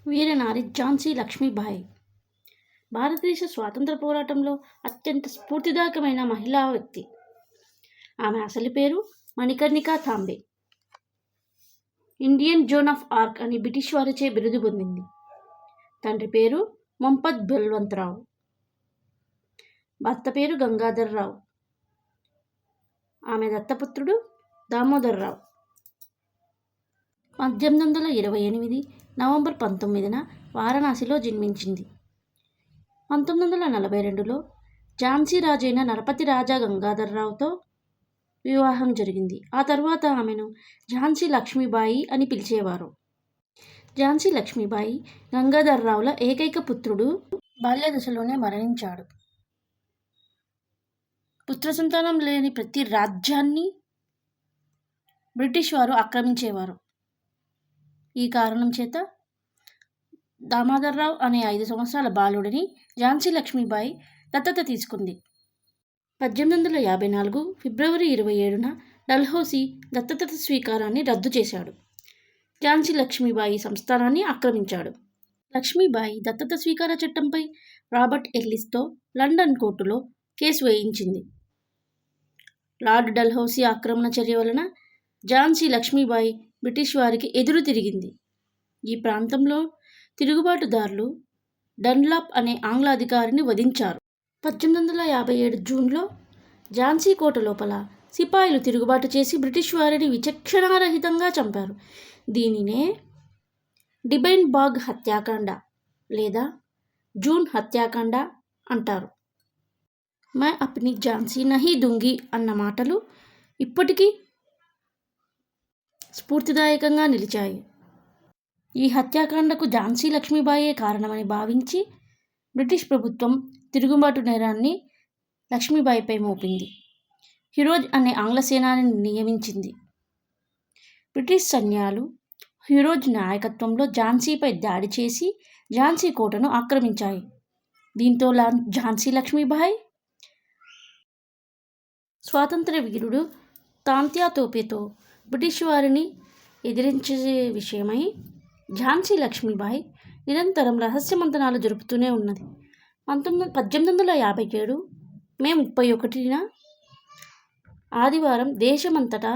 వీరనారి ఝాన్సీ లక్ష్మీబాయి భారతదేశ స్వాతంత్ర పోరాటంలో అత్యంత స్ఫూర్తిదాయకమైన మహిళా వ్యక్తి. ఆమె అసలు పేరు Manikarnika Tambe. Indian zone of arc అని బ్రిటిష్ వారిచే బిరుదు పొందింది. తండ్రి పేరు మంపత్ బల్వంతరావు, భర్త పేరు గంగాధర్రావు. ఆమె దత్తపుత్రుడు దామోదర్రావు. 1828 నవంబర్ 19న వారణాసిలో జన్మించింది. 1942లో ఝాన్సీ రాజైన నరపతి రాజా గంగాధర్రావుతో వివాహం జరిగింది. ఆ తర్వాత ఆమెను ఝాన్సీ లక్ష్మీబాయి అని పిలిచేవారు. ఝాన్సీ లక్ష్మీబాయి గంగాధర్రావుల ఏకైక పుత్రుడు. బాల్యదశలోనే మరణించాడు. పుత్ర సంతానం లేని ప్రతి రాజ్యాన్ని బ్రిటిష్ వారు ఆక్రమించేవారు. ఈ కారణం చేత దామోదర్రావు అనే 5 సంవత్సరాల బాలుడిని ఝాన్సీ లక్ష్మీబాయి దత్తత తీసుకుంది. 1854 ఫిబ్రవరి 27న డల్హౌసీ దత్తత స్వీకారాన్ని రద్దు చేశాడు. ఝాన్సీ లక్ష్మీబాయి సంస్థానాన్ని ఆక్రమించాడు. లక్ష్మీబాయి దత్తత స్వీకార చట్టంపై రాబర్ట్ ఎల్లిస్తో లండన్ కోర్టులో కేసు వేయించింది. లార్డ్ డల్హౌసీ ఆక్రమణ చర్య వలన ఝాన్సీ లక్ష్మీబాయి బ్రిటిష్ వారికి ఎదురు తిరిగింది. ఈ ప్రాంతంలో తిరుగుబాటుదారులు డన్లాప్ అనే ఆంగ్ల అధికారిని వధించారు. 1857 జూన్లో ఝాన్సీ కోట లోపల సిపాయిలు తిరుగుబాటు చేసి బ్రిటిష్ వారిని విచక్షణారహితంగా చంపారు. దీనినే డిబైన్ బాగ్ హత్యాకాండ లేదా జూన్ హత్యాకాండ అంటారు. మై అప్ని ఝాన్సీ నహీ దూంగి అన్న మాటలు ఇప్పటికీ స్ఫూర్తిదాయకంగా నిలిచాయి. ఈ హత్యాకాండకు ఝాన్సీ లక్ష్మీబాయే కారణమని భావించి బ్రిటిష్ ప్రభుత్వం తిరుగుబాటు నేరాన్ని లక్ష్మీబాయిపై మోపింది. హిరోజ్ అనే ఆంగ్ల సేనానిని నియమించింది. బ్రిటిష్ సైన్యాలు హిరోజ్ నాయకత్వంలో ఝాన్సీపై దాడి చేసి ఝాన్సీ కోటను ఆక్రమించాయి. దీంతో ఝాన్సీ లక్ష్మీబాయి స్వాతంత్ర వీరుడు తాంత్యా తోపేతో బ్రిటిష్ వారిని ఎదిరించే విషయమై ఝాన్సీ లక్ష్మీబాయి నిరంతరం రహస్య మంతనాలు జరుపుతూనే ఉన్నది. 1857 మే 31న ఆదివారం దేశమంతటా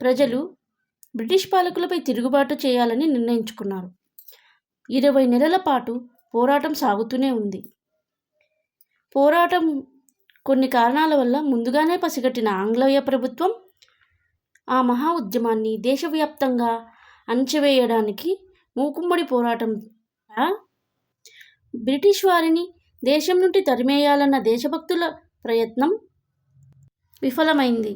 ప్రజలు బ్రిటిష్ పాలకులపై తిరుగుబాటు చేయాలని నిర్ణయించుకున్నారు. 20 నెలల పాటు పోరాటం సాగుతూనే ఉంది. పోరాటం కొన్ని కారణాల వల్ల ముందుగానే పసిగట్టిన ఆంగ్లేయ ప్రభుత్వం ఆ మహా ఉద్యమాన్ని దేశవ్యాప్తంగా అణచివేయడానికి మూకుమ్మడి పోరాటం బ్రిటిష్ వారిని దేశం నుండి తరిమేయాలన్న దేశభక్తుల ప్రయత్నం విఫలమైంది.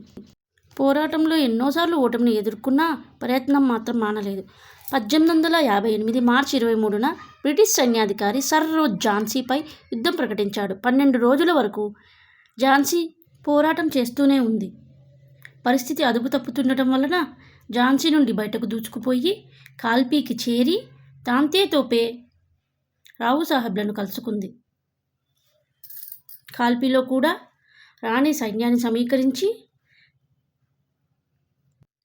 పోరాటంలో ఎన్నోసార్లు ఓటమిని ఎదుర్కొన్నా ప్రయత్నం మాత్రం మానలేదు. 1858 మార్చి 23న బ్రిటిష్ సైన్యాధికారి సర్ రోజ్ ఝాన్సీపై యుద్ధం ప్రకటించాడు. 12 రోజుల వరకు ఝాన్సీ పోరాటం చేస్తూనే ఉంది. పరిస్థితి అదుపు తప్పుతుండటం వలన ఝాన్సీ నుండి బయటకు దూసుకుపోయి కాల్పీకి చేరి తాంతే తోపే రావు సాహెబ్లను కలుసుకుంది. కాల్పీలో కూడా రాణి సైన్యాన్ని సమీకరించి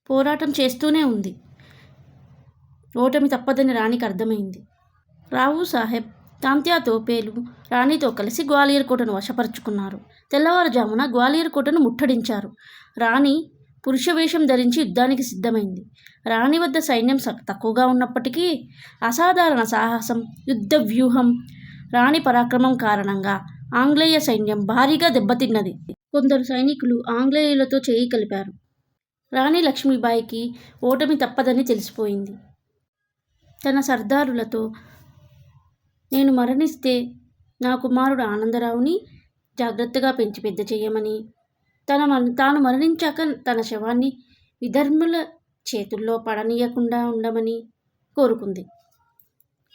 పోరాటం చేస్తూనే ఉంది. ఓటమి తప్పదని రాణికి అర్థమైంది. రావు సాహెబ్, తాంత్యా తోపేలు రాణితో కలిసి గ్వాలియర్ కోటను వశపరుచుకున్నారు. తెల్లవారుజామున గ్వాలియర్ కోటను ముట్టడించారు. రాణి పురుషవేషం ధరించి యుద్ధానికి సిద్ధమైంది. రాణి వద్ద సైన్యం తక్కువగా ఉన్నప్పటికీ అసాధారణ సాహసం, యుద్ధ వ్యూహం, రాణి పరాక్రమం కారణంగా ఆంగ్లేయ సైన్యం భారీగా దెబ్బతిన్నది. కొందరు సైనికులు ఆంగ్లేయులతో చేయి కలిపారు. రాణి లక్ష్మీబాయికి ఓటమి తప్పదని తెలిసిపోయింది. తన సర్దారులతో, నేను మరణిస్తే నా కుమారుడు ఆనందరావుని జాగ్రత్తగా పెంచి పెద్ద చేయమని, తాను మరణించాక తన శవాన్ని విధర్ముల చేతుల్లో పడనీయకుండా ఉండమని కోరుకుంది.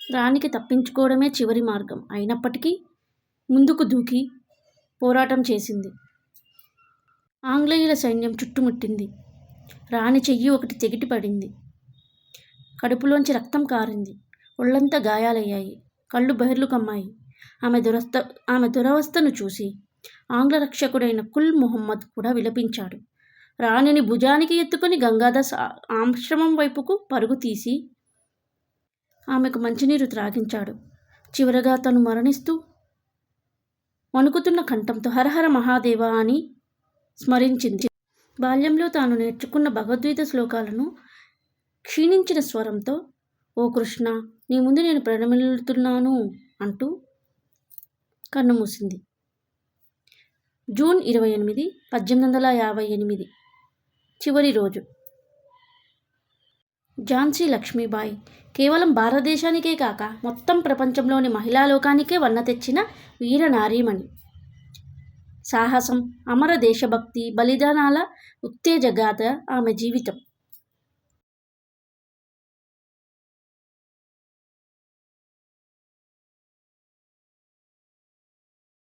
రాణికి తప్పించుకోవడమే చివరి మార్గం అయినప్పటికీ ముందుకు దూకి పోరాటం చేసింది. ఆంగ్లేయుల సైన్యం చుట్టుముట్టింది. రాణి చెయ్యి ఒకటి తెగిటి పడింది. కడుపులోంచి రక్తం కారింది. ఒళ్ళంతా గాయాలయ్యాయి. కళ్ళు బహిర్లు కమ్మాయి. ఆమె దురవస్థను చూసి ఆంగ్ల రక్షకుడైన కుల్ ముహమ్మద్ కూడా విలపించాడు. రాణిని భుజానికి ఎత్తుకుని గంగాదాస్ ఆశ్రమం వైపుకు పరుగు తీసి ఆమెకు మంచినీరు త్రాగించాడు. చివరగా తను మరణిస్తూ వణుకుతున్న కంఠంతో హరహర మహాదేవ అని స్మరించింది. బాల్యంలో తాను నేర్చుకున్న భగవద్గీత శ్లోకాలను క్షీణించిన స్వరంతో, ఓ కృష్ణ, నీ ముందు నేను ప్రణమిల్లుతున్నాను అంటూ కన్నుమూసింది. జూన్ 28, 1858 చివరి రోజు. ఝాన్సీ లక్ష్మీబాయి కేవలం భారతదేశానికే కాక మొత్తం ప్రపంచంలోని మహిళా లోకానికే వన్న తెచ్చిన వీర నారీమణి. సాహసం, అమర దేశభక్తి, బలిదానాల ఉత్తేజగాథ ఆమె జీవితం.